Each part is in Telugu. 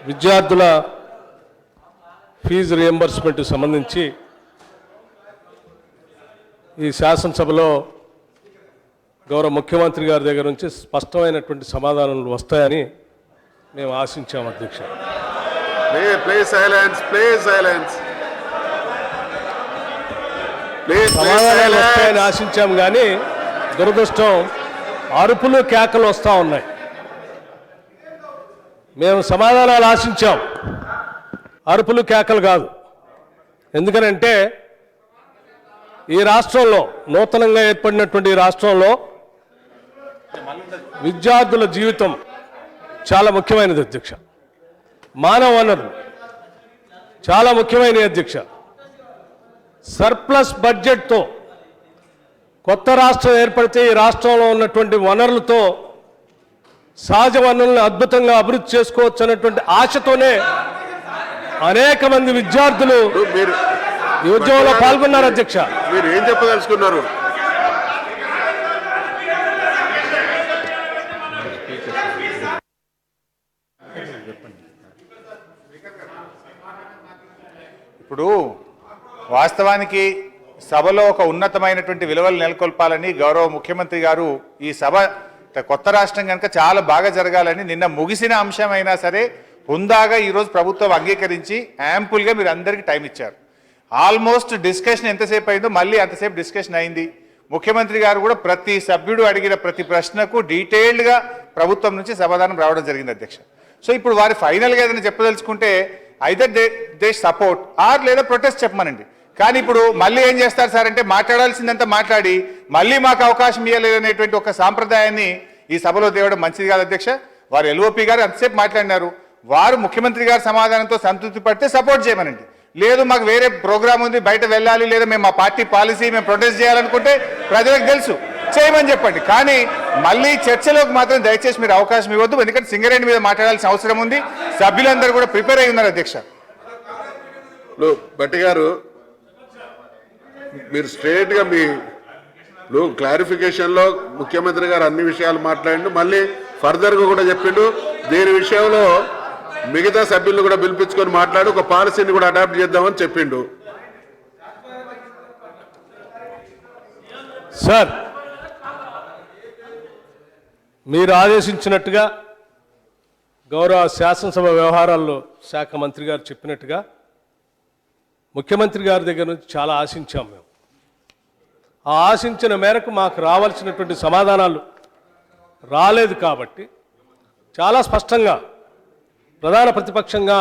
విద్యార్థుల ఫీజు రియంబర్స్మెంట్ సంబంధించి ఈ శాసనసభలో గౌరవ ముఖ్యమంత్రి గారి దగ్గర నుంచి స్పష్టమైనటువంటి సమాధానాలు వస్తాయని మేము ఆశించాము అధ్యక్ష. సమాధానాలు వస్తాయని ఆశించాం కానీ దురదృష్టం అరుపులు కేకలు వస్తూ ఉన్నాయి. మేము సమాధానాలు ఆశించాం, అరుపులు కేకలు కాదు. ఎందుకనంటే ఈ రాష్ట్రంలో నూతనంగా ఏర్పడినటువంటి ఈ రాష్ట్రంలో విద్యార్థుల జీవితం చాలా ముఖ్యమైనది అధ్యక్ష. మానవ వనరులు చాలా ముఖ్యమైనది అధ్యక్ష. సర్ప్లస్ బడ్జెట్తో కొత్త రాష్ట్రం ఏర్పడితే ఈ రాష్ట్రంలో ఉన్నటువంటి వనరులతో సహజ వనరులను అద్భుతంగా అభివృద్ధి చేసుకోవచ్చు అనేటువంటి ఆశతోనే అనేక మంది విద్యార్థులు ఈ ఉద్యమంలో పాల్గొన్నారు అధ్యక్ష. మీరు ఏం చెప్పదలుచుకున్నారు? ఇప్పుడు వాస్తవానికి సభలో ఒక ఉన్నతమైనటువంటి విలువలు నెలకొల్పాలని గౌరవ ముఖ్యమంత్రి గారు ఈ సభ కొత్త రాష్ట్రం కనుక చాలా బాగా జరగాలని నిన్న ముగిసిన అంశమైనా సరే హుందాగా ఈరోజు ప్రభుత్వం అంగీకరించి యాంపుల్గా మీరు అందరికీ టైం ఇచ్చారు. ఆల్మోస్ట్ డిస్కషన్ ఎంతసేపు అయిందో మళ్ళీ అంతసేపు డిస్కషన్ అయింది. ముఖ్యమంత్రి గారు కూడా ప్రతి సభ్యుడు అడిగిన ప్రతి ప్రశ్నకు డీటెయిల్డ్గా ప్రభుత్వం నుంచి సమాధానం రావడం జరిగింది అధ్యక్ష. సో ఇప్పుడు వారి ఫైనల్గా ఏదైనా చెప్పదలుచుకుంటే ఐదర్ దే సపోర్ట్ ఆర్ లేదా ప్రొటెస్ట్ చెప్పమనండి. కానీ ఇప్పుడు మళ్ళీ ఏం చేస్తారు సార్ అంటే మాట్లాడాల్సిందంతా మాట్లాడి మళ్ళీ మాకు అవకాశం ఇవ్వలేదనేటువంటి ఒక సాంప్రదాయాన్ని ఈ సభలో తేవడం మంచిది కాదు అధ్యక్ష. వారు ఎల్ఓపి గారు అంతసేపు మాట్లాడినారు. వారు ముఖ్యమంత్రి గారి సమాధానంతో సంతృప్తి పడితే సపోర్ట్ చేయమనండి. లేదు మాకు వేరే ప్రోగ్రామ్ ఉంది, బయట వెళ్ళాలి, లేదా మేము మా పార్టీ పాలసీ మేము ప్రొటెస్ట్ చేయాలనుకుంటే ప్రజలకు తెలుసు, చేయమని చెప్పండి. కానీ మళ్ళీ చర్చలోకి మాత్రం దయచేసి మీరు అవకాశం ఇవ్వద్దు. ఎందుకంటే సింగరేణి మీద మాట్లాడాల్సిన అవసరం ఉంది. సభ్యులందరూ కూడా ప్రిపేర్ అయి ఉన్నారు అధ్యక్ష. భట్టి గారు మీరు స్ట్రేట్గా మీ క్లారిఫికేషన్లో ముఖ్యమంత్రి గారు అన్ని విషయాలు మాట్లాడిండు, మళ్ళీ ఫర్దర్గా కూడా చెప్పిండు. దీని విషయంలో మిగతా సభ్యులను కూడా పిలిపించుకొని మాట్లాడి ఒక పాలసీని కూడా అడాప్ట్ చేద్దామని చెప్పిండు. సార్ మీరు ఆదేశించినట్టుగా గౌరవ శాసనసభ వ్యవహారాల్లో శాఖ మంత్రి గారు చెప్పినట్టుగా ముఖ్యమంత్రి గారి దగ్గర నుంచి చాలా ఆశించాం. మేము ఆ ఆశించిన మేరకు మాకు రావాల్సినటువంటి సమాధానాలు రాలేదు కాబట్టి చాలా స్పష్టంగా ప్రధాన ప్రతిపక్షంగా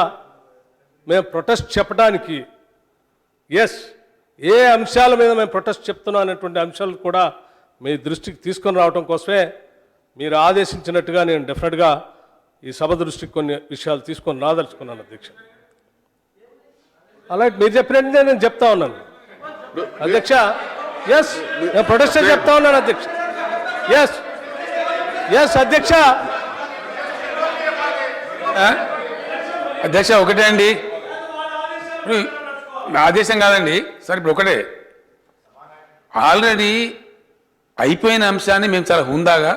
మేము ప్రొటెస్ట్ చెప్పడానికి ఏ అంశాల మీద మేము ప్రొటెస్ట్ చెప్తున్నాం అనేటువంటి అంశాలు కూడా మీ దృష్టికి తీసుకొని రావడం కోసమే మీరు ఆదేశించినట్టుగా నేను డెఫినెట్గా ఈ సభ దృష్టికి కొన్ని విషయాలు తీసుకొని రాదలుచుకున్నాను అధ్యక్ష. అలాగే మీరు చెప్పినట్టు నేను చెప్తా ఉన్నాను అధ్యక్ష. నేను ప్రొటెస్ట్ చెప్తా ఉన్నాను అధ్యక్ష. అధ్యక్ష. అధ్యక్ష ఒకటే అండి, ఆదేశం కాదండి సార్. ఇప్పుడు ఒకటే ఆల్రెడీ అయిపోయిన అంశాన్ని మేము చాలా హుందాగా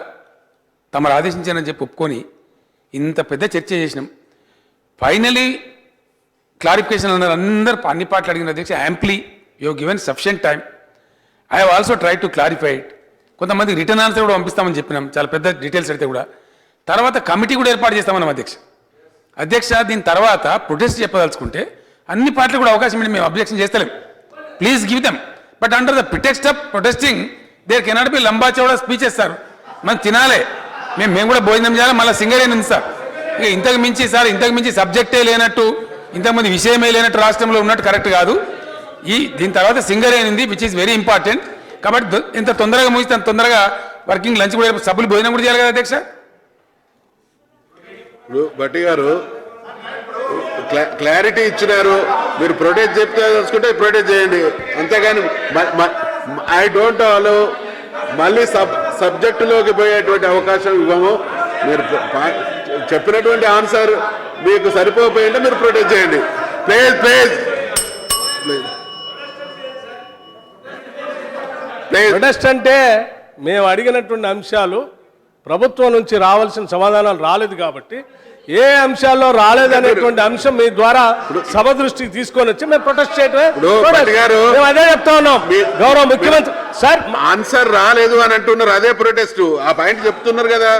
తమరు ఆదేశించారని చెప్పి ఒప్పుకొని ఇంత పెద్ద చర్చ చేసినాం. ఫైనలీ క్లారిఫికేషన్ అన్నారు, అందరు అన్ని పాటలు అడిగిన అధ్యక్ష. Amply you given sufficient time. I have also try to clarify it. కొంతమంది రిటర్న్ ఆన్సర్ కూడా పంపిస్తామని చెప్పినాం, చాలా పెద్ద డీటెయిల్స్ అయితే కూడా. తర్వాత కమిటీ కూడా ఏర్పాటు చేస్తామన్నాం అధ్యక్ష. దీని తర్వాత ప్రొటెస్ట్ చెప్పదలుచుకుంటే అన్ని పార్టీలు కూడా అవకాశం ఇవ్వండి, మేము అబ్జెక్షన్ చేస్తలేం. Please give them, but under the pretext of protesting there cannot be లంబా చౌడా స్పీచెస్ సార్. మనం తినాలే, మేము కూడా భోజనం చేయాలి. మళ్ళీ సింగరేణి ఉంది సార్. ఇక ఇంతకు మించి సబ్జెక్టే లేనట్టు, ఇంతకుముందు విషయమే లేనట్టు రాష్ట్రంలో ఉన్నట్టు కరెక్ట్ కాదు. దీని తర్వాత సింగరేణి ఉంది, విచ్ ఈస్ వెరీ ఇంపార్టెంట్. కాబట్టి ఎంత తొందరగా ముగిస్తే అంత తొందరగా వర్కింగ్ లంచ్ కూడా సభ్యులు భోజనం కూడా చేయాలి కదా అధ్యక్ష. భట్టి గారు క్లారిటీ ఇచ్చినారు, మీరు ప్రొటెస్ట్ చెప్తే తెలుసుకుంటే ప్రొటెస్ట్ చేయండి, అంతేగాని ఐ డోంట్ అలో మళ్ళీ సబ్జెక్టులోకి పోయేటువంటి అవకాశం ఇవ్వము. మీరు చెప్పినటువంటి ఆన్సర్ మీకు సరిపోయింటే మీరు ప్రొటెస్ట్ చేయండి. ప్లీజ్ ప్రొటెస్ట్ అంటే మేము అడిగినటువంటి అంశాలు ప్రభుత్వం నుంచి రావాల్సిన సమాధానాలు రాలేదు కాబట్టి ఏ అంశాల్లో రాలేదనేటువంటి అంశం మీ ద్వారా సభ దృష్టికి తీసుకొని వచ్చి మేము ప్రొటెస్ట్ చేయటమే. మేము అదే చెప్తా ఉన్నాం. గౌరవ ముఖ్యమంత్రి సార్ ఆన్సర్ రాలేదు అని అంటున్నారు, అదే ప్రొటెస్ట్. ఆ పాయింట్ చెప్తున్నారు కదా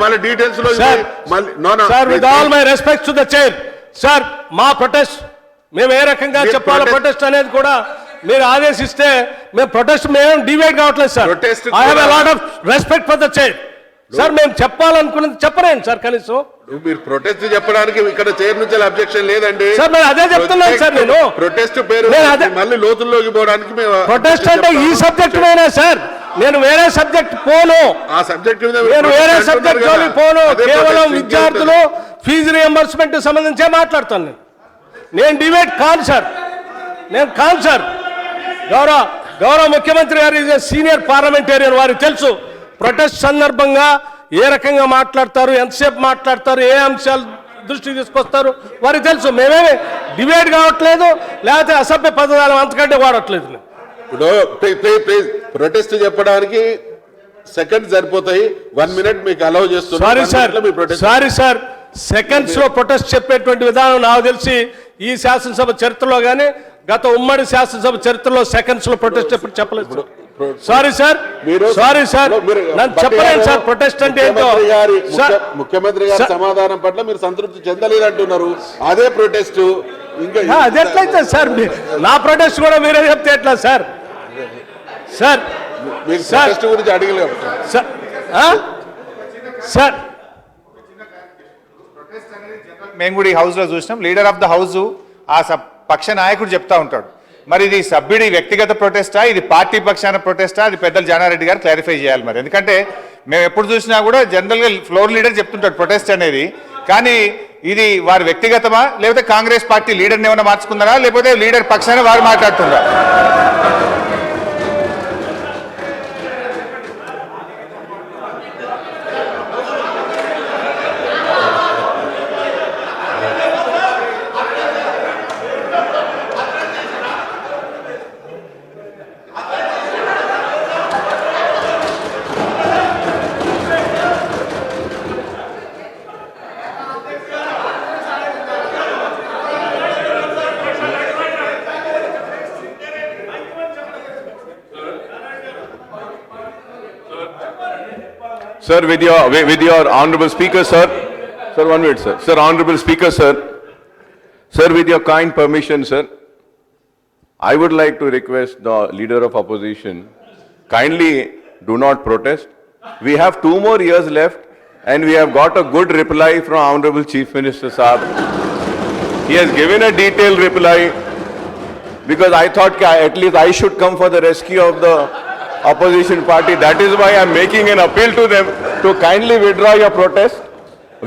మళ్ళీ డీటెయిల్స్ లో. Sir with all my respect to the chair sir, మా ప్రొటెస్ట్ మేము ఏ రకంగా చెప్పాలో ప్రొటెస్ట్ అనేది కూడా మీరు ఆదేశిస్తే మేము ప్రొటెస్ట్ మేము డివైడ్ కావట్లేదు sir. I have a lot of respect for the chair sir. మేము చెప్పాలనుకున్నది చెప్పలేండి సార్. కనీసం మీరు ప్రొటెస్ట్ చెప్పడానికి ఇక్కడ చైర్ నుంచి అబ్జెక్షన్ లేదండి సార్. నేను అదే చెప్తున్నాను సార్. నేను ప్రొటెస్ట్ పేరు మళ్ళీ లోతుల్లోకి పోవడానికి ప్రొటెస్ట్ అంటే ఈ సబ్జెక్ట్ మీద సార్, నేను వేరే సబ్జెక్ట్ పోను. ఆ సబ్జెక్ట్ నేను వేరే సబ్జెక్ట్ పోను. కేవలం విద్యార్థులు ఫీజు రియంబర్స్మెంట్ సంబంధించే మాట్లాడుతాను. నేను డిబేట్ కాను సార్. నేను కాను సార్. గౌరవ ముఖ్యమంత్రి గారు ఈజ్ సీనియర్ పార్లమెంటేరియన్. వారికి తెలుసు ప్రొటెస్ట్ సందర్భంగా ఏ రకంగా మాట్లాడతారు, ఎంతసేపు మాట్లాడతారు, ఏ అంశాలు దృష్టికి తీసుకొస్తారు వారికి తెలుసు. మేమేమి డిబేట్ కావట్లేదు, లేకపోతే అసభ్య పదజాలం అంతకంటే వాడట్లేదు. ప్రొటెస్ట్ చెప్పడానికి సెకండ్ సరిపోతాయి, 1 minute మీకు అలౌ చేస్తున్నారు. సారీ సార్, సెకండ్స్ లో ప్రొటెస్ట్ చెప్పేటువంటి విధానం నాకు తెలిసి ఈ శాసనసభ చరిత్రలో కానీ గత ఉమ్మడి శాసనసభ చరిత్రలో సెకండ్స్ లో ప్రొటెస్ట్ ఎప్పుడు చెప్పలేదు. సారీ సార్, నన్ను చెప్పలేదు సార్ ప్రొటెస్ట్ అంటే ఏంటో. ముఖ్యమంత్రి గారి సమాధానం పట్ల మీరు సంతృప్తి చెందలేదు అంటున్నారు, అదే ప్రొటెస్ట్. ఇంకా అది ఎట్లయితే సార్, నా ప్రొటెస్ట్ కూడా మీరే చెప్తే ఎట్లా సార్? సార్ ప్రొటెస్ట్ గురించి అడగలేదు సార్. మేము కూడా ఈ హౌస్ లో చూసినాం, లీడర్ ఆఫ్ ద హౌస్ ఆ పక్ష నాయకుడు చెప్తా ఉంటాడు. మరి ఇది సభ్యుడి వ్యక్తిగత ప్రొటెస్టా, ఇది పార్టీ పక్షాన ప్రొటెస్టా, అది పెద్దలు జానారెడ్డి గారు క్లారిఫై చేయాలి. మరి ఎందుకంటే మేము ఎప్పుడు చూసినా కూడా జనరల్గా ఫ్లోర్ లీడర్ చెప్తుంటాడు ప్రొటెస్ట్ అనేది, కానీ ఇది వారి వ్యక్తిగతమా లేకపోతే కాంగ్రెస్ పార్టీ లీడర్ని ఏమైనా మార్చుకున్నారా లేకపోతే లీడర్ పక్షాన వారు మాట్లాడుతున్నారా? Sir, with your honorable speaker, sir. Sir, 1 minute, sir. Sir, honorable speaker, sir. Sir, with your kind permission, sir, I would like to request the leader of opposition, kindly do not protest. We have 2 more years left and we have got a good reply from Honorable Chief Minister Saab. He has given a detailed reply because I thought at least I should come for the rescue of the opposition party. That is why I am making an appeal to them to kindly withdraw your protest.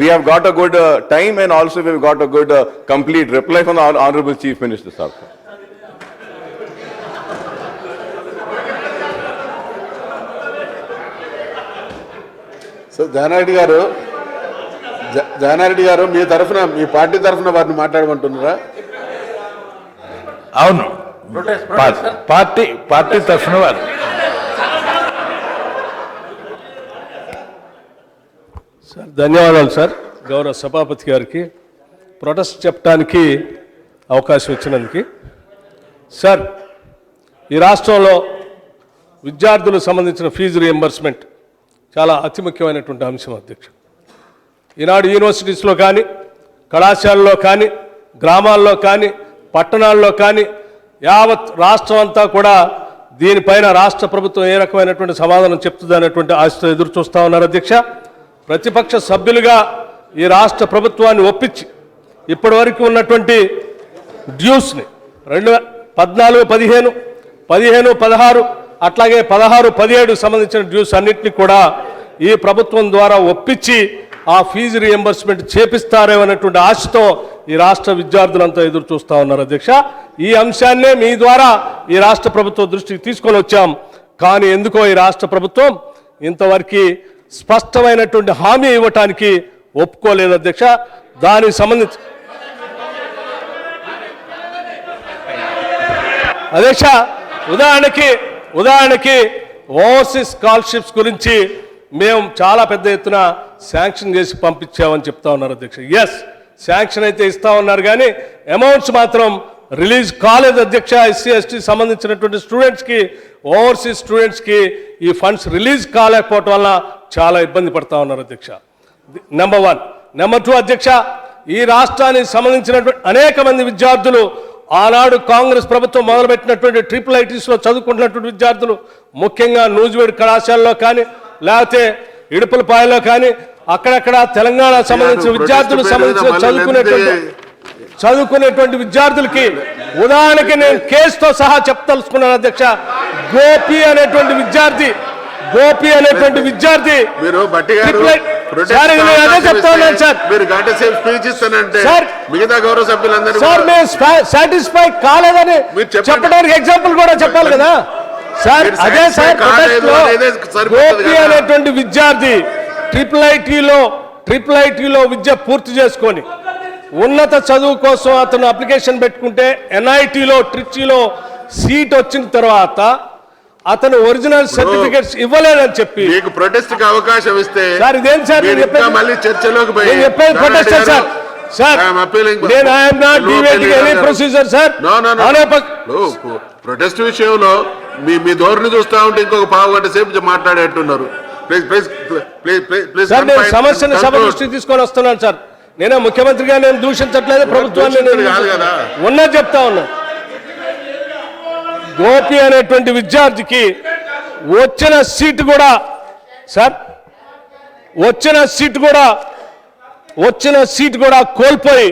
We have got a good time and also we have got a good complete reply from the Honorable Chief Minister Saab. So Jana Reddy గారు మీ తరఫున మీ పార్టీ తరఫున వారిని మాట్లాడమంటున్నారా? అవును, పార్టీ తరఫున వారు. సార్ ధన్యవాదాలు సార్. గౌరవ సభాపతి గారికి ప్రొటెస్ట్ చెప్పడానికి అవకాశం ఇచ్చినందుకు. సార్, ఈ రాష్ట్రంలో విద్యార్థులకు సంబంధించిన ఫీజు రియంబర్స్మెంట్ చాలా అతి ముఖ్యమైనటువంటి అంశం అధ్యక్ష. ఈనాడు యూనివర్సిటీస్లో కానీ, కళాశాలలో కానీ, గ్రామాల్లో కానీ, పట్టణాల్లో కానీ యావత్ రాష్ట్రం అంతా కూడా దీనిపైన రాష్ట్ర ప్రభుత్వం ఏ రకమైనటువంటి సమాధానం చెప్తుంది అనేటువంటి ఆశతో ఎదురు చూస్తూ ఉన్నారు అధ్యక్ష. ప్రతిపక్ష సభ్యులుగా ఈ రాష్ట్ర ప్రభుత్వాన్ని ఒప్పించి ఇప్పటి వరకు ఉన్నటువంటి డ్యూస్ని 2014, 15, 16 అట్లాగే 16, 17 సంబంధించిన డ్యూస్ అన్నింటినీ కూడా ఈ ప్రభుత్వం ద్వారా ఒప్పించి ఆ ఫీజు రియంబర్స్మెంట్ చేపిస్తారేమనేటువంటి ఆశతో ఈ రాష్ట్ర విద్యార్థులంతా ఎదురు చూస్తూ ఉన్నారు అధ్యక్ష. ఈ అంశాన్నే మీ ద్వారా ఈ రాష్ట్ర ప్రభుత్వం దృష్టికి తీసుకొని వచ్చాం. కానీ ఎందుకో ఈ రాష్ట్ర ప్రభుత్వం ఇంతవరకు స్పష్టమైనటువంటి హామీ ఇవ్వటానికి ఒప్పుకోలేదు అధ్యక్ష. దానికి సంబంధించి అధ్యక్ష ఉదాహరణకి ఓవర్సీస్ స్కాలర్షిప్స్ గురించి మేము చాలా పెద్ద ఎత్తున శాంక్షన్ చేసి పంపించామని చెప్తా ఉన్నారు అధ్యక్ష. ఎస్, శాంక్షన్ అయితే ఇస్తా ఉన్నారు కానీ అమౌంట్స్ మాత్రం రిలీజ్ కాలేదు అధ్యక్ష. ఎస్సీ ఎస్టీ సంబంధించినటువంటి స్టూడెంట్స్కి, ఓవర్సీస్ స్టూడెంట్స్కి ఈ ఫండ్స్ రిలీజ్ కాలేకపోవటం వల్ల చాలా ఇబ్బంది పడతా ఉన్నారు అధ్యక్ష. నెంబర్ 1. నెంబర్ 2 అధ్యక్ష, ఈ రాష్ట్రానికి సంబంధించినటువంటి అనేక మంది విద్యార్థులు ఆనాడు కాంగ్రెస్ ప్రభుత్వం మొదలుపెట్టినటువంటి IIITలో చదువుకుంటున్నటువంటి విద్యార్థులు, ముఖ్యంగా నూజివేడు కళాశాలలో కానీ లేకపోతే ఇడుపులపాయలో కానీ అక్కడక్కడ తెలంగాణ సంబంధించిన విద్యార్థులు చదువుకునేటువంటి విద్యార్థులకి ఉదాహరణకి నేను కేసుతో సహా చెప్పదలుచుకున్నాను అధ్యక్ష. గోపి అనేటువంటి విద్యార్థి మీరు బట్టి గారు అదే చెప్తా ఉన్నాను సార్. మీరు గంట సేపు స్పీచ్ ఇస్తానంటే మిగతా గౌరవ సభ్యులందరూ సార్ మేము సాటిస్ఫై కాలేదని చెప్పడానికి ఎగ్జాంపుల్ కూడా చెప్పాలి కదా సార్. అదే సార్, గోపి అనేటువంటి విద్యార్థి IIITలో విద్య పూర్తి చేసుకొని ఉన్నత చదువు కోసం అతను అప్లికేషన్ పెట్టుకుంటే NITలో ట్రిచీలో సీట్ వచ్చిన తర్వాత అతను ఒరిజినల్ సర్టిఫికెట్స్ ఇవ్వలేదని చెప్పి మీకు ప్రొటెస్ట్ కి అవకాశం ఇస్తే సార్ ఇదేం సార్ మళ్ళీ చర్చలోకి చెప్పేది ప్రొటెస్ట్ సార్. సార్ నేను I'm not deviating any procedure sir. Protest విషయంలో మీ ధోరణి చూస్తా ఉంటే ఇంకొక పావు గంట సేపు మాట్లాడేట్టున్నారు. సార్ నేను సమస్యను సభ దృష్టికి తీసుకొని వస్తున్నాను సార్. నేనే ముఖ్యమంత్రిగా నేను దూషించట్లేదు, ప్రభుత్వాన్ని ఉన్నది చెప్తా ఉన్నా. గోపి అనేటువంటి విద్యార్థికి వచ్చిన సీటు కూడా కోల్పోయి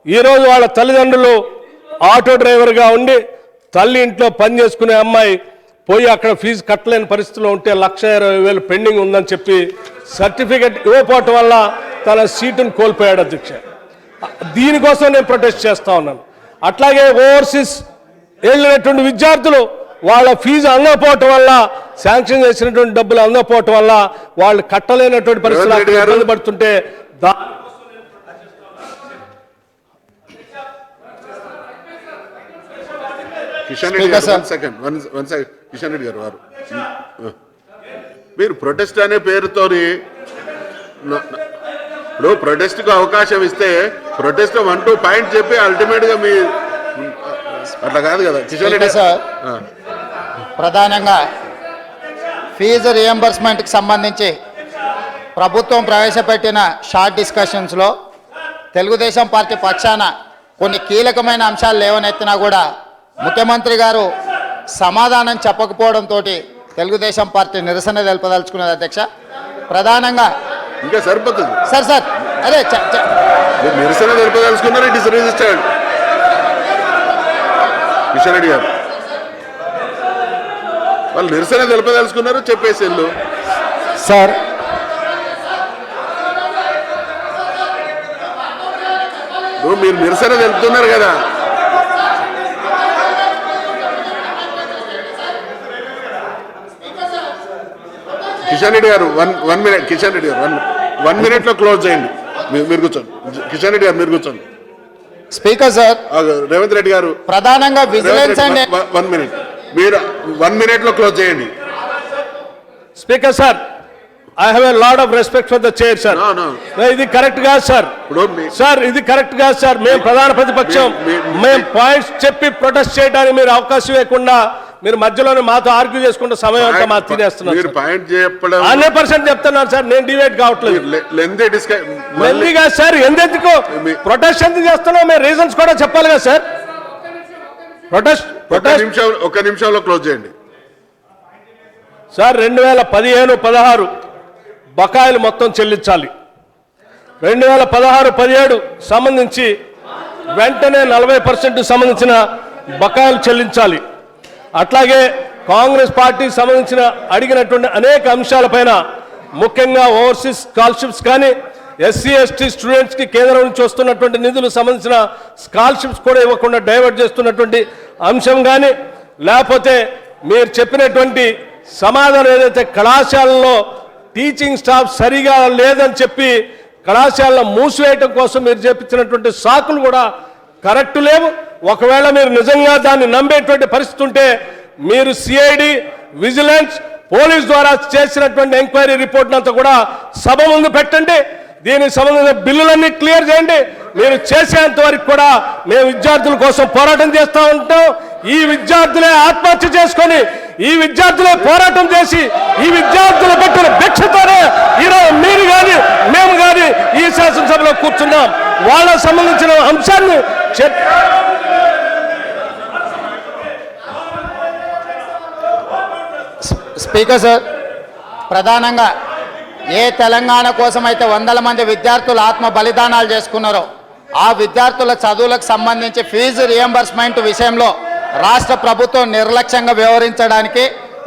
ఈరోజు వాళ్ళ తల్లిదండ్రులు ఆటో డ్రైవర్గా ఉండి తల్లి ఇంట్లో పని చేసుకునే అమ్మాయి పోయి అక్కడ ఫీజు కట్టలేని పరిస్థితిలో ఉంటే 1,20,000 పెండింగ్ ఉందని చెప్పి సర్టిఫికెట్ ఇవ్వకపోవటం వల్ల తన సీటును కోల్పోయాడు అధ్యక్ష. దీనికోసం నేను ప్రొటెస్ట్ చేస్తా ఉన్నాను. అట్లాగే ఓవర్సీస్ వెళ్ళినటువంటి విద్యార్థులు వాళ్ళ ఫీజు అందకపోవటం వల్ల, శాంక్షన్ చేసినటువంటి డబ్బులు అందకపోవటం వల్ల వాళ్ళు కట్టలేనటువంటి పరిస్థితులు ఇబ్బంది పడుతుంటే కిషన్ రెడ్డి గారు వారు మీరు ప్రొటెస్ట్ అనే పేరుతోని ఇప్పుడు ప్రొటెస్ట్ కు అవకాశం ఇస్తే ప్రొటెస్ట్ 1-2 పాయింట్ చెప్పి అల్టిమేట్ గా మీ అట్లా కాదు కదా కిషన్ రెడ్డి సార్. ప్రధానంగా ఫీజు రియంబర్స్మెంట్కి సంబంధించి ప్రభుత్వం ప్రవేశపెట్టిన షార్ట్ డిస్కషన్స్లో తెలుగుదేశం పార్టీ పక్షాన కొన్ని కీలకమైన అంశాలు లేవనెత్తినా కూడా ముఖ్యమంత్రి గారు సమాధానం చెప్పకపోవడంతో తెలుగుదేశం పార్టీ నిరసన తెలుపదలుచుకున్నది అధ్యక్ష. ప్రధానంగా ఇంకా సరిపోతుంది సార్ అదే నిరసన తెలుపదలుచుకున్నారు. It is registered. Kishan Reddy గారు వాళ్ళు నిరసన తెలుపదలుచుకున్నారు, చెప్పేసి సార్. మీరు నిరసన తెలుపుతున్నారు కదా. కిషన్ రెడ్డి గారు 1 minute. కిషన్ రెడ్డి గారు 1 minute లో క్లోజ్ చేయండి. మీరు కూర్చోండి. కిషన్ రెడ్డి గారు మీరు కూర్చోండి. స్పీకర్ సార్, రేవంత్ రెడ్డి గారు ప్రధానంగా విజిలెన్స్ అండ్ 1 minute. మీరు 1 minute లో క్లోజ్ చేయండి. Speaker sir, I have a lot of respect for the chair sir. ఇది కరెక్ట్ కాదు సార్. సార్ ఇది కరెక్ట్ కాదు సార్. మేము ప్రధాన ప్రతిపక్షం, మేము పాయింట్స్ చెప్పి ప్రొటెస్ట్ చేయడానికి మీరు అవకాశం ఇవ్వకుండా మీరు మధ్యలోనే మాతో ఆర్గ్యూ చేసుకుంటే సమయం అంతా మా తినేస్తున్నారు. 100% చెప్తున్నాను సార్. నేను డిబేట్ కావట్లేదు లెందీగా సార్. ఎందుకు ప్రొటెస్ట్ ఎందుకు చేస్తున్నాం? మేము రీజన్స్ కూడా చెప్పాలి కదా సార్. ఒక నిమిషంలో క్లోజ్ చేయండి సార్. 2015-16 బకాయిలు మొత్తం చెల్లించాలి. 2016-17 సంబంధించి వెంటనే 40% సంబంధించిన బకాయిలు చెల్లించాలి. అట్లాగే కాంగ్రెస్ పార్టీకి సంబంధించిన అడిగినటువంటి అనేక అంశాలపైన, ముఖ్యంగా ఓవర్సీస్ స్కాలర్షిప్స్ కానీ, ఎస్సీ ఎస్టీ స్టూడెంట్స్కి కేంద్రం నుంచి వస్తున్నటువంటి నిధులకు సంబంధించిన స్కాలర్షిప్స్ కూడా ఇవ్వకుండా డైవర్ట్ చేస్తున్నటువంటి అంశం కానీ, లేకపోతే మీరు చెప్పినటువంటి సమాధానం ఏదైతే కళాశాలలో టీచింగ్ స్టాఫ్ సరిగా లేదని చెప్పి కళాశాలలో మూసివేయటం కోసం మీరు చెప్పించినటువంటి సాకులు కూడా కరెక్ట్ లేవు. ఒకవేళ మీరు నిజంగా దాన్ని నమ్మేటువంటి పరిస్థితి ఉంటే మీరు సిఐడి, విజిలెన్స్, పోలీస్ ద్వారా చేసినటువంటి ఎంక్వైరీ రిపోర్ట్ అంతా కూడా సభ ముందు పెట్టండి. దీనికి సంబంధించిన బిల్లులన్నీ క్లియర్ చేయండి. మీరు చేసేంత వరకు కూడా మేము విద్యార్థుల కోసం పోరాటం చేస్తూ ఉంటాం. ఈ విద్యార్థులే ఆత్మహత్య చేసుకొని, ఈ విద్యార్థులే పోరాటం చేసి, ఈ విద్యార్థులు పెట్టిన భిక్షతోనే ఈరోజు మీరు కానీ మేము కానీ ఈ శాసనసభలో కూర్చున్నాం. వాళ్ళకు సంబంధించిన అంశాన్ని స్పీకర్ సార్, ప్రధానంగా ఏ తెలంగాణ కోసం అయితే వందల మంది విద్యార్థులు ఆత్మ బలిదానాలు చేసుకున్నారో ఆ విద్యార్థుల చదువులకు సంబంధించి ఫీజు రియంబర్స్మెంట్ విషయంలో రాష్ట్ర ప్రభుత్వం నిర్లక్ష్యంగా వ్యవహరించడానికి,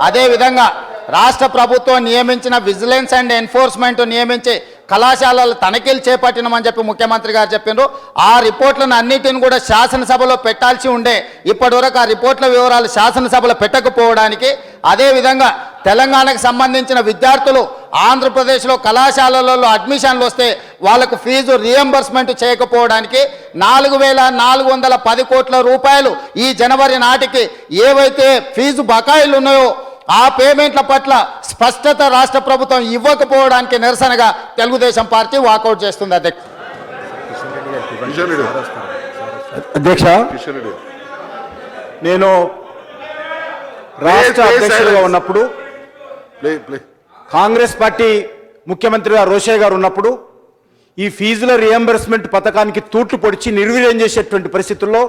అదేవిధంగా రాష్ట్ర ప్రభుత్వం నియమించిన విజిలెన్స్ అండ్ ఎన్ఫోర్స్మెంట్ నియమించి కళాశాలలు తనిఖీలు చేపట్టినమని చెప్పి ముఖ్యమంత్రి గారు చెప్పిండ్రు. ఆ రిపోర్ట్లను అన్నిటిని కూడా శాసనసభలో పెట్టాల్సి ఉండే, ఇప్పటివరకు ఆ రిపోర్ట్ల వివరాలు శాసనసభలో పెట్టకపోవడానికి, అదేవిధంగా తెలంగాణకు సంబంధించిన విద్యార్థులు ఆంధ్రప్రదేశ్లో కళాశాలలలో అడ్మిషన్లు వస్తే వాళ్ళకు ఫీజు రియంబర్స్మెంట్ చేయకపోవడానికి 4,410 కోట్ల రూపాయలు ఈ జనవరి నాటికి ఏవైతే ఫీజు బకాయిలు ఉన్నాయో ఆ పేమెంట్ల పట్ల స్పష్టత రాష్ట్ర ప్రభుత్వం ఇవ్వకపోవడానికి నిరసనగా తెలుగుదేశం పార్టీ వాకౌట్ చేస్తుంది. అధ్యక్ష, నేను రాష్ట్ర అధ్యక్షుడిగా ఉన్నప్పుడు, కాంగ్రెస్ పార్టీ ముఖ్యమంత్రిగా రోషయ్య గారు ఉన్నప్పుడు ఈ ఫీజుల రియంబర్స్మెంట్ పథకానికి తూట్లు పొడిచి నిర్వీర్యం చేసేటువంటి పరిస్థితుల్లో,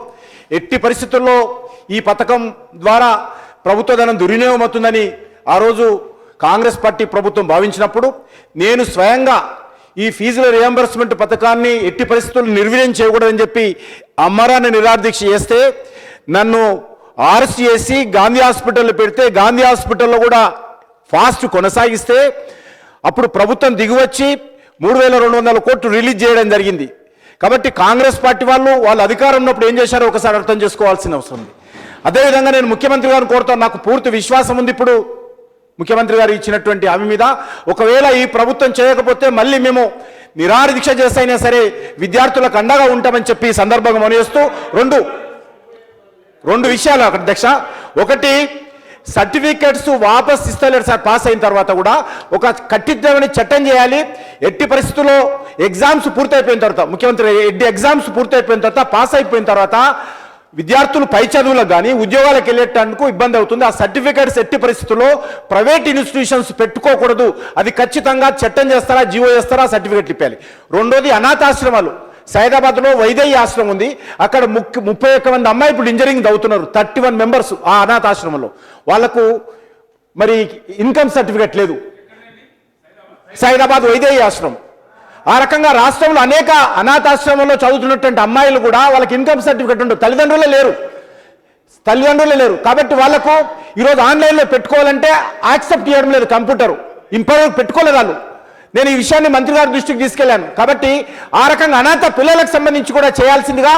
ఎట్టి పరిస్థితుల్లో ఈ పథకం ద్వారా ప్రభుత్వ ధనం దుర్వినియోగం అవుతుందని ఆ రోజు కాంగ్రెస్ పార్టీ ప్రభుత్వం భావించినప్పుడు నేను స్వయంగా ఈ ఫీజుల రియంబర్స్మెంట్ పథకాన్ని ఎట్టి పరిస్థితుల్లో నిర్వీర్యం చేయకూడదని చెప్పి అమరాన్ని నిరాదీక్ష చేస్తే నన్ను అరెస్ట్ చేసి గాంధీ హాస్పిటల్లో పెడితే, గాంధీ హాస్పిటల్లో కూడా ఫాస్ట్ కొనసాగిస్తే అప్పుడు ప్రభుత్వం దిగివచ్చి 3,200 కోట్లు రిలీజ్ చేయడం జరిగింది. కాబట్టి కాంగ్రెస్ పార్టీ వాళ్ళ అధికారం ఉన్నప్పుడు ఏం చేశారో ఒకసారి అర్థం చేసుకోవాల్సిన అవసరం ఉంది. అదేవిధంగా నేను ముఖ్యమంత్రి గారిని కోరుతాను, నాకు పూర్తి విశ్వాసం ఉంది ఇప్పుడు ముఖ్యమంత్రి గారు ఇచ్చినటువంటి హామీ మీద. ఒకవేళ ఈ ప్రభుత్వం చేయకపోతే మళ్ళీ మేము నిరాదీక్ష చేస్తైనా సరే విద్యార్థులకు అండగా ఉంటామని చెప్పి ఈ సందర్భంగా మనవిస్తూ రెండు విషయాలు అధ్యక్ష. ఒకటి, సర్టిఫికేట్స్ వాపస్ ఇస్తలేరు సార్. పాస్ అయిన తర్వాత కూడా ఒక కఠినమైన చట్టం చేయాలి. ఎట్టి పరిస్థితుల్లో ఎగ్జామ్స్ పూర్తయిపోయిన తర్వాత, ముఖ్యమంత్రి ఎగ్జామ్స్ పూర్తయిపోయిన తర్వాత, పాస్ అయిపోయిన తర్వాత విద్యార్థులు పై చదువులకు కానీ ఉద్యోగాలకు వెళ్ళేటందుకు ఇబ్బంది అవుతుంది. ఆ సర్టిఫికేట్స్ ఎట్టి పరిస్థితుల్లో ప్రైవేట్ ఇన్స్టిట్యూషన్స్ పెట్టుకోకూడదు. అది ఖచ్చితంగా చట్టం చేస్తారా, జీవో చేస్తారా, సర్టిఫికేట్లు ఇప్పాలి. రెండోది, అనాథాశ్రమాలు. సైదాబాద్లో వైదేహి ఆశ్రమం ఉంది. అక్కడ 31 మంది అమ్మాయి ఇప్పుడు ఇంజనీరింగ్ చదువుతున్నారు. 31 మెంబర్స్ ఆ అనాథాశ్రమంలో. వాళ్లకు మరి ఇన్కమ్ సర్టిఫికేట్ లేదు. సైదాబాద్ వైదేహి ఆశ్రమం. ఆ రకంగా రాష్ట్రంలో అనేక అనాథాశ్రమంలో చదువుతున్నటువంటి అమ్మాయిలు కూడా వాళ్ళకి ఇన్కమ్ సర్టిఫికేట్ ఉండదు. తల్లిదండ్రులే లేరు. కాబట్టి వాళ్లకు ఈరోజు ఆన్లైన్లో పెట్టుకోవాలంటే యాక్సెప్ట్ చేయడం లేదు. కంప్యూటర్ ఇంప్రూవ్ పెట్టుకోలేదు వాళ్ళు. నేను ఈ విషయాన్ని మంత్రి గారి దృష్టికి తీసుకెళ్లాను. కాబట్టి ఆ రకంగా అనాథ పిల్లలకు సంబంధించి కూడా చేయాల్సిందిగా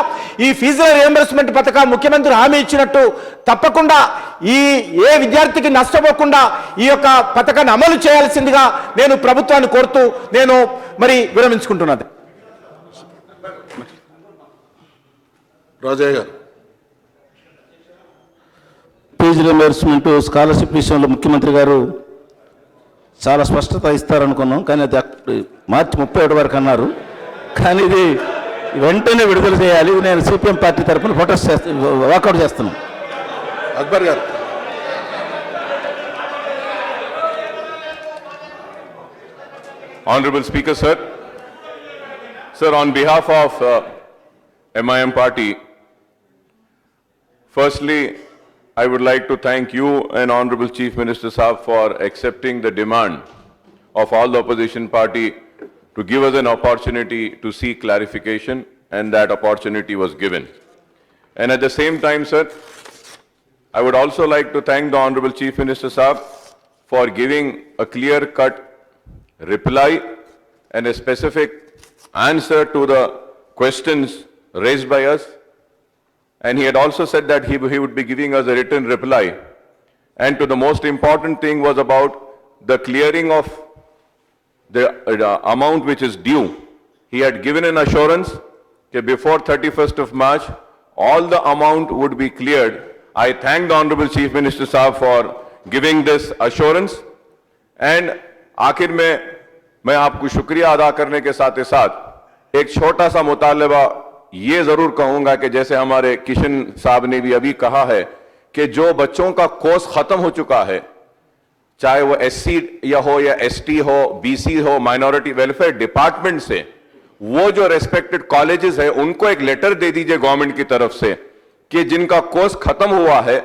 ఈ ఫీజుల రియంబర్స్మెంట్ పథకం ముఖ్యమంత్రి హామీ ఇచ్చినట్టు తప్పకుండా ఏ విద్యార్థికి నష్టపోకుండా ఈ యొక్క పథకాన్ని అమలు చేయాల్సిందిగా నేను ప్రభుత్వాన్ని కోరుతూ నేను మరి విరమించుకుంటున్నాను. రాజయ్య గారు, ఫీజు రియంబర్స్మెంట్ స్కాలర్షిప్ విషయంలో ముఖ్యమంత్రి గారు చాలా స్పష్టత ఇస్తారనుకున్నాం, కానీ అది మార్చి 31 వరకు అన్నారు. కానీ ఇది వెంటనే విడుదల చేయాలి. నేను సిపిఎం పార్టీ తరఫున వాకౌట్ చేస్తున్నాను. అక్బర్ గారు. Honorable Speaker, sir. Sir, on behalf of MIM party, firstly, I would like to thank you and Honorable Chief Minister Saab for accepting the demand of all the opposition party to give us an opportunity to seek clarification, and that opportunity was given. And at the same time, sir, I would also like to thank the Honorable Chief Minister Saab for giving a clear-cut reply and a specific answer to the questions raised by us. And he had also said that he would be giving us a written reply. And to the most important thing was about the clearing of the amount which is due. He had given an assurance that before 31st of March, all the amount would be cleared. I thank the Honorable Chief Minister Saab for giving this assurance. And आखिर में मैं आपको शुक्रिया अदा करने के साथ ही साथ एक छोटा सा मुतालबा ये जरूर कहूंगा कि जैसे हमारे किशन साहब ने भी अभी कहा है कि जो बच्चों का कोर्स खत्म हो चुका है, चाहे वो एससी या एसटी हो, बीसी हो, माइनॉरिटी वेलफेयर डिपार्टमेंट से, वो जो रेस्पेक्टेड कॉलेजेस है उनको एक लेटर दे दीजिए गवर्नमेंट की तरफ से कि जिनका कोर्स खत्म हुआ है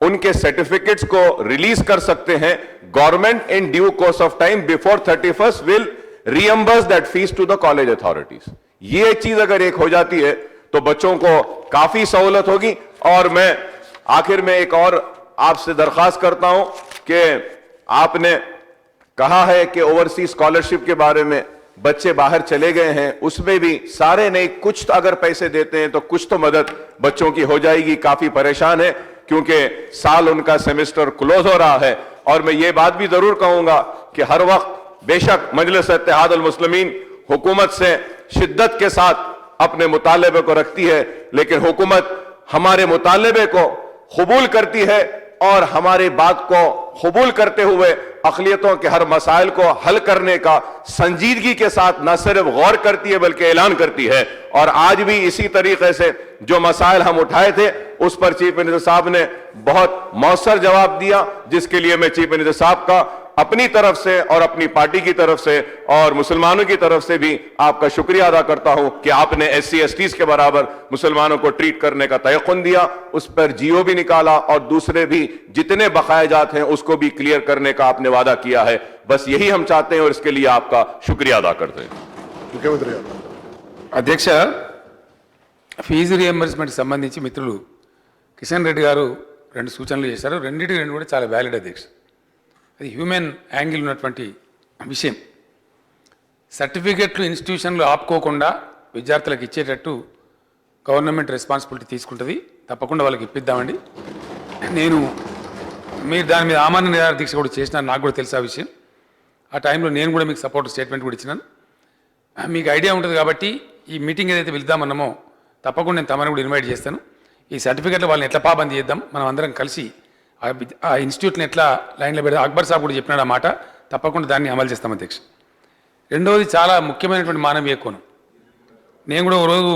उनके सर्टिफिकेट्स को रिलीज कर सकते हैं। Government in due course of time before 31st will reimburse that fees to the college authorities. ये चीज अगर एक हो जाती है तो बच्चों को काफी सहूलत होगी। और मैं आखिर में एक और आपसे दरखास्त करता हूं कि आपने कहा है कि ओवरसीज स्कॉलरशिप के बारे में, बच्चे बाहर चले गए हैं, उसमें भी सारे नहीं, कुछ अगर पैसे देते हैं तो कुछ तो मदद बच्चों की हो जाएगी। काफी परेशान है क्योंकि साल उनका सेमेस्टर क्लोज हो रहा है। और मैं ये बात भी जरूर कहूंगा कि हर वक्त बेशक मजलिस इत्तेहाद अल मुस्लिमीन हुकूमत से शिद्दत के साथ अपने मुतालबे को रखती है, लेकिन हुकूमत हमारे मुतालबे को कबूल करती है और हमारी बात को कबूल करते हुए अक़लियतों के हर मसाइल को हल करने का संजीदगी के साथ न सिर्फ गौर करती है बल्कि ऐलान करती है। और आज भी इसी तरीके से जो मसाइल हम उठाए थे उस पर चीफ मिनिस्टर साहब ने बहुत मौसर जवाब दिया, जिसके लिए मैं चीफ मिनिस्टर साहब का अपनी तरफ से और अपनी पार्टी की तरफ से और मुसलमानों की तरफ से भी आपका शुक्रिया अदा करता हूं कि आपने SC STs के बराबर मुसलमानों को ट्रीट करने का तयक़ुन दिया, उस पर जीओ भी निकाला और दूसरे भी जितने बकायाजात हैं उसको भी क्लियर करने का आपने वादा किया है। बस यही हम चाहते हैं और इसके लिए आपका शुक्रिया अदा करते हैं। मुख्यमंत्री అధ్యక్ష, ఫీజు రియంబర్స్మెంట్కి సంబంధించి మిత్రులు కిషన్ రెడ్డి గారు 2 సూచనలు చేశారు. రెండింటికి రెండు కూడా చాలా వ్యాలిడ్ అధ్యక్ష. అది హ్యూమన్ యాంగిల్ ఉన్నటువంటి విషయం. సర్టిఫికెట్లు ఇన్స్టిట్యూషన్లు ఆపుకోకుండా విద్యార్థులకు ఇచ్చేటట్టు గవర్నమెంట్ రెస్పాన్సిబిలిటీ తీసుకుంటుంది. తప్పకుండా వాళ్ళకి ఇప్పిద్దామండి. నేను మీరు దాని మీద ఆమరణ నిరాహార దీక్ష కూడా చేసినాను, నాకు కూడా తెలుసు ఆ విషయం. ఆ టైంలో నేను కూడా మీకు సపోర్ట్ స్టేట్మెంట్ కూడా ఇచ్చినాను. మీకు ఐడియా ఉంటుంది కాబట్టి ఈ మీటింగ్ ఏదైతే వెళ్దామన్నామో తప్పకుండా నేను తమను కూడా ఇన్వైట్ చేస్తాను. ఈ సర్టిఫికెట్లు వాళ్ళని ఎట్లా పాబందీ చేద్దాం, మనం అందరం కలిసి ఆ ఇన్స్టిట్యూట్ని ఎట్లా లైన్లో పెడదాం. అక్బర్ సాబ్ కూడా చెప్పినాడు ఆ మాట, తప్పకుండా దాన్ని అమలు చేస్తాం అధ్యక్ష. రెండవది చాలా ముఖ్యమైనటువంటి మానవీయ కోణం. నేను కూడా ఒక రోజు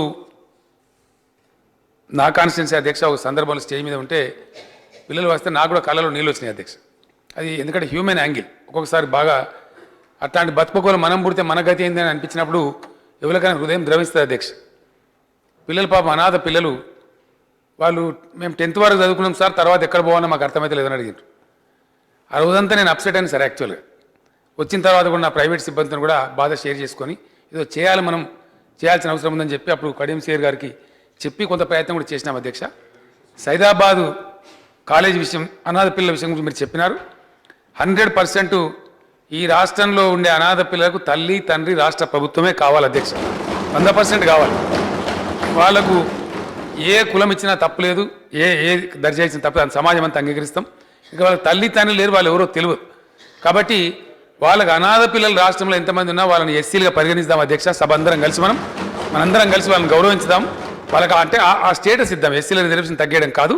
నా కాన్స్టిట్యున్సీ అధ్యక్ష ఒక సందర్భంలో స్టేజ్ మీద ఉంటే పిల్లలు వస్తే నాకు కూడా కళ్ళలో నీళ్ళు వచ్చినాయి అధ్యక్ష. అది ఎందుకంటే హ్యూమన్ యాంగిల్ ఒక్కొక్కసారి బాగా అట్లాంటి బతుకోలు మనం పుడితే మన గతి ఏంది అని అనిపించినప్పుడు ఎవరికైనా హృదయం ద్రవిస్తుంది అధ్యక్ష. పిల్లలు పాపం అనాథ పిల్లలు, వాళ్ళు మేము 10th వరకు చదువుకున్నాం సార్, తర్వాత ఎక్కడ పోవాలో మాకు అర్థమైతే లేదని అడిగారు. ఆ రోజంతా నేను అప్సెట్ అయినా సార్. యాక్చువల్గా వచ్చిన తర్వాత కూడా నా ప్రైవేట్ సిబ్బందితో కూడా బాధ షేర్ చేసుకొని ఏదో చేయాలి, మనం చేయాల్సిన అవసరం ఉందని చెప్పి అప్పుడు కడియం సేర్ గారికి చెప్పి కొంత ప్రయత్నం కూడా చేసినాం అధ్యక్ష. సైదాబాదు కాలేజీ విషయం, అనాథ పిల్లల విషయం గురించి మీరు చెప్పినారు. 100% ఈ రాష్ట్రంలో ఉండే అనాథ పిల్లలకు తల్లి తండ్రి రాష్ట్ర ప్రభుత్వమే కావాలి అధ్యక్ష. 100% కావాలి. వాళ్ళకు ఏ కులం ఇచ్చినా తప్పులేదు, ఏ దర్జా ఇచ్చినా తప్పలేదు, అని సమాజం అంతా అంగీకరిస్తాం. ఇంకా వాళ్ళకి తల్లి తండ్రి లేరు, వాళ్ళు ఎవరో తెలియదు. కాబట్టి వాళ్ళకి అనాథ పిల్లలు రాష్ట్రంలో ఎంతమంది ఉన్నా వాళ్ళని ఎస్సీలుగా పరిగణిస్తాం అధ్యక్ష. సభ అందరం కలిసి మనందరం కలిసి వాళ్ళని గౌరవించుదాం. వాళ్ళకి అంటే ఆ స్టేటస్ ఇద్దాం. ఎస్సీల రిజర్వేషన్ తగ్గేయడం కాదు,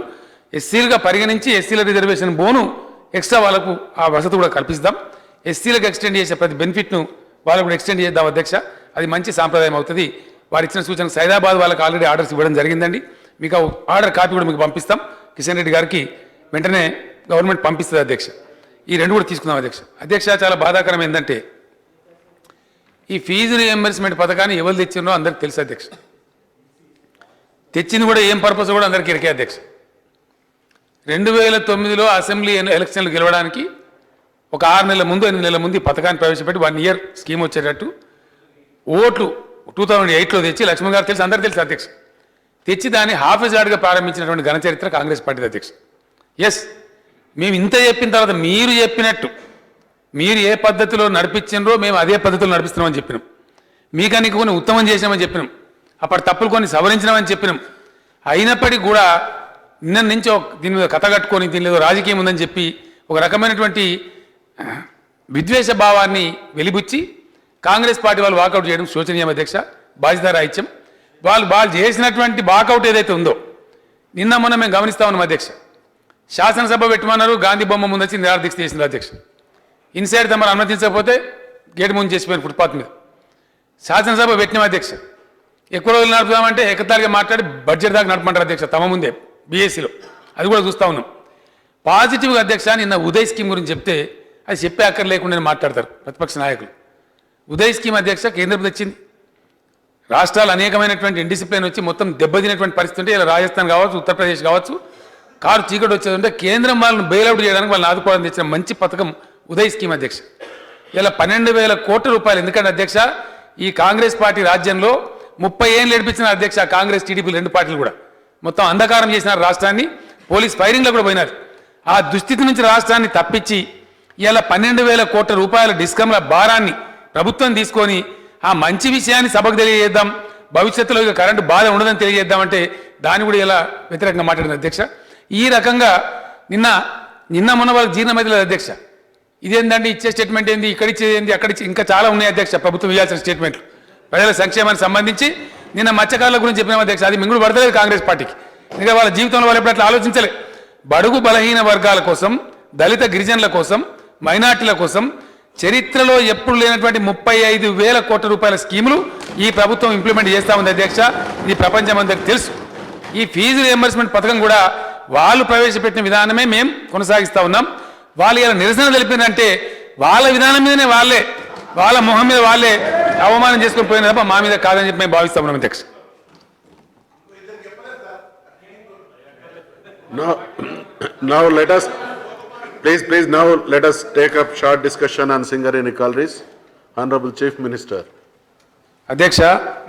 ఎస్సీలుగా పరిగణించి ఎస్సీల రిజర్వేషన్ బోను ఎక్స్ట్రా వాళ్ళకు ఆ వసతి కూడా కల్పిస్తాం. ఎస్సీలకు ఎక్స్టెండ్ చేసే ప్రతి బెనిఫిట్ను వాళ్ళకు కూడా ఎక్స్టెండ్ చేద్దాం అధ్యక్ష. అది మంచి సాంప్రదాయం అవుతుంది. వారు ఇచ్చిన సూచన సైదాబాద్ వాళ్ళకి ఆల్రెడీ ఆర్డర్స్ ఇవ్వడం జరిగిందండి. మీకు ఆర్డర్ కాపీ కూడా మీకు పంపిస్తాం. కిషన్ రెడ్డి గారికి వెంటనే గవర్నమెంట్ పంపిస్తుంది అధ్యక్ష. ఈ 2 కూడా తీసుకుందాం అధ్యక్ష. అధ్యక్ష, చాలా బాధాకరం ఏంటంటే ఈ ఫీజు రియంబర్స్మెంట్ పథకాన్ని ఎవరు తెచ్చినో అందరికి తెలుసు అధ్యక్ష. తెచ్చింది కూడా ఏం పర్పస్ కూడా అందరికీ ఎరికే అధ్యక్ష. 2009లో అసెంబ్లీ ఎలక్షన్లు గెలవడానికి ఒక 6 నెలల ముందు 8 నెలల ముందు ఈ పథకాన్ని ప్రవేశపెట్టి 1 year స్కీమ్ వచ్చేటట్టు ఓట్లు 2008లో తెచ్చి లక్ష్మణ్ గారు తెలుసు, అందరికీ తెలుసు అధ్యక్ష. తెచ్చి దాన్ని హాఫీజాడ్గా ప్రారంభించినటువంటి ఘన చరిత్ర కాంగ్రెస్ పార్టీ అధ్యక్ష. ఎస్, మేము ఇంత చెప్పిన తర్వాత మీరు చెప్పినట్టు మీరు ఏ పద్ధతిలో నడిపించినరో మేము అదే పద్ధతిలో నడిపిస్తున్నామని చెప్పినాం. మీకని కొన్ని ఉత్తమం చేసినామని చెప్పినాం. అప్పటి తప్పులు కొన్ని సవరించినామని చెప్పినాం. అయినప్పటికీ కూడా నిన్న నుంచి దీని మీద కథ కట్టుకొని దీని ఏదో రాజకీయం ఉందని చెప్పి ఒక రకమైనటువంటి విద్వేష భావాన్ని వెలిబుచ్చి కాంగ్రెస్ పార్టీ వాళ్ళు వాకౌట్ చేయడం శోచనీయం అధ్యక్ష. బాధ్యతారాహిత్యం. వాళ్ళు చేసినటువంటి వాకౌట్ ఏదైతే ఉందో నిన్న మొన్న మేము గమనిస్తా ఉన్నాం అధ్యక్ష. శాసనసభ పెట్టమన్నారు, గాంధీ బొమ్మ ముందు వచ్చి నిరాదీక్ష చేసింది అధ్యక్ష. ఇన్సైడ్ తమరు అనుమతించకపోతే గేట్ ముందు చేసిపోయారు ఫుట్పాత్ మీద. శాసనసభ పెట్టిన అధ్యక్ష. ఎక్కువ రోజులు నడుపుదామంటే ఎకతాళిగా మాట్లాడి బడ్జెట్ దాకా నడపమంటారు అధ్యక్ష తమ ముందే బీఎస్సీలో. అది కూడా చూస్తూ ఉన్నాం. పాజిటివ్గా అధ్యక్ష నిన్న ఉదయ్ స్కీమ్ గురించి చెప్తే అది చెప్పే అక్కర్ లేకుండా మాట్లాడతారు ప్రతిపక్ష నాయకులు. ఉదయ్ స్కీమ్ అధ్యక్ష కేంద్రం తెచ్చింది. రాష్ట్రాలు అనేకమైనటువంటి ఇండిసిప్లిన్ వచ్చి మొత్తం దెబ్బతినేటువంటి పరిస్థితి ఉంటే ఇలా రాజస్థాన్ కావచ్చు, ఉత్తరప్రదేశ్ కావచ్చు, కారు చీకటి వచ్చేదంటే కేంద్రం వాళ్ళని బెయిల్అవుట్ చేయడానికి వాళ్ళని ఆదుకోవడానికి తెచ్చిన మంచి పథకం ఉదయ్ స్కీమ్ అధ్యక్ష. ఇలా 12,000 కోట్ల రూపాయలు. ఎందుకంటే అధ్యక్ష ఈ కాంగ్రెస్ పార్టీ రాజ్యంలో 30 ఏళ్ళు ఏడిపించిన అధ్యక్ష కాంగ్రెస్ టీడీపీ రెండు పార్టీలు కూడా మొత్తం అంధకారం చేసినారు రాష్ట్రాన్ని. పోలీస్ ఫైరింగ్లో కూడా పోయినారు. ఆ దుస్థితి నుంచి రాష్ట్రాన్ని తప్పించి ఇలా 12,000 కోట్ల రూపాయల డిస్కంల భారాన్ని ప్రభుత్వం తీసుకొని ఆ మంచి విషయాన్ని సభకు తెలియజేద్దాం, భవిష్యత్తులో ఇక కరెంటు బాధ ఉండదని తెలియజేద్దామంటే దాన్ని కూడా ఇలా వ్యతిరేకంగా మాట్లాడింది అధ్యక్ష. ఈ రకంగా నిన్న మొన్న వాళ్ళకి జీర్ణమైతే అధ్యక్ష. ఇదేందండి ఇచ్చే స్టేట్మెంట్ ఏంది, ఇక్కడ ఇచ్చేది ఏంది, అక్కడ ఇంకా చాలా ఉన్నాయి అధ్యక్ష ప్రభుత్వం ఇవ్వాల్సిన స్టేట్మెంట్లు ప్రజల సంక్షేమానికి సంబంధించి. నిన్న మత్స్యకారుల గురించి చెప్పినాం అధ్యక్ష, అది మింగుడు పడతలేదు కాంగ్రెస్ పార్టీకి. ఇంకా వాళ్ళ జీవితంలో వాళ్ళు ఎప్పుడు అట్లా ఆలోచించలే. బడుగు బలహీన వర్గాల కోసం, దళిత గిరిజనుల కోసం, మైనార్టీల కోసం చరిత్రలో ఎప్పుడు లేనటువంటి 35,000 కోట్ల రూపాయల స్కీములు ఈ ప్రభుత్వం ఇంప్లిమెంట్ చేస్తూ ఉంది అధ్యక్ష. ఇది ప్రపంచం అందరికీ తెలుసు. ఈ ఫీజు రియంబర్స్మెంట్ పథకం కూడా వాళ్ళు ప్రవేశపెట్టిన విధానమే మేము కొనసాగిస్తూ ఉన్నాం. వాళ్ళు ఇలా నిరసన తెలిపినంటే వాళ్ళ విధానం మీదనే వాళ్ళ మొహం మీద వాళ్ళే అవమానం చేసుకుని పోయిన తప్ప మా మీద కాదని చెప్పి మేము భావిస్తా ఉన్నాం అధ్యక్ష. Now let us take up short discussion on Singareni Collieries. Honorable Chief Minister. అధ్యక్ష